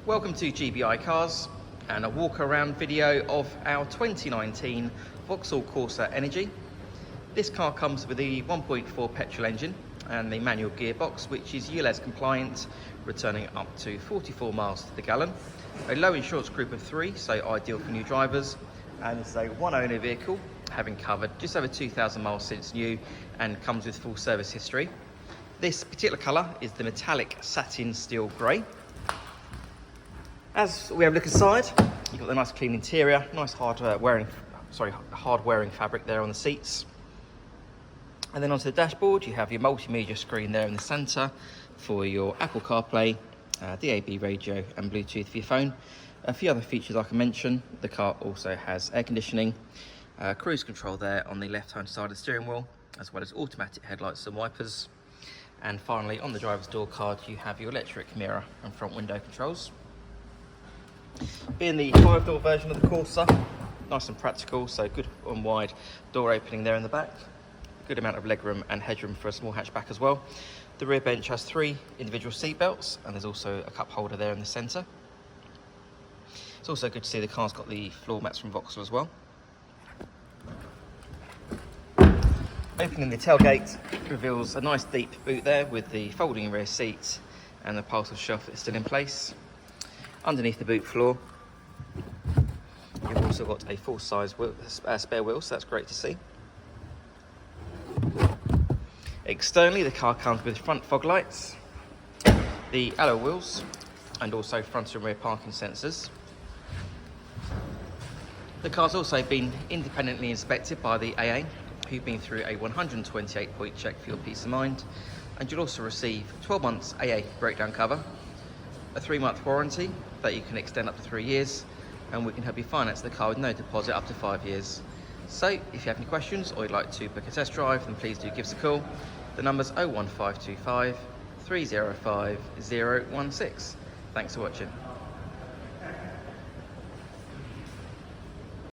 Welcome to GBI Cars and a walk around video of our 2019 Vauxhall Corsa Energy. This car comes with the 1.4 petrol engine and the manual gearbox, which is ULEZ compliant, returning up to 44 miles to the gallon. A low insurance group of 3, so ideal for new drivers, and it's a one owner vehicle, having covered just over 2,000 miles since new and comes with full service history. This particular colour is the Metallic Satin Steel Grey. As we have a look inside, you've got the nice clean interior, nice hard wearing fabric there on the seats. And then onto the dashboard, you have your multimedia screen there in the centre for your Apple Carplay, DAB radio and Bluetooth for your phone. A few other features I can mention. The car also has air conditioning, cruise control there on the left hand side of the steering wheel, as well as automatic headlights and wipers. And finally, on the driver's door card, you have your electric mirror and front window controls. Being the 5-door version of the Corsa, nice and practical, so good and wide door opening there in the back. Good amount of legroom and headroom for a small hatchback as well. The rear bench has 3 individual seat belts, and there's also a cup holder there in the centre. It's also good to see the car's got the floor mats from Vauxhall as well. Opening the tailgate reveals a nice deep boot there with the folding rear seat and the parcel shelf that's still in place. Underneath the boot floor, you've also got a full-size spare wheel, so that's great to see. Externally, the car comes with front fog lights, the alloy wheels, and also front and rear parking sensors. The car's also been independently inspected by the AA, who've been through a 128-point check for your peace of mind, and you'll also receive 12 months AA breakdown cover, a 3-month warranty that you can extend up to 3 years, and we can help you finance the car with no deposit up to 5 years. So if you have any questions or you'd like to book a test drive, then please do give us a call. The number's 01525 305 016. Thanks for watching.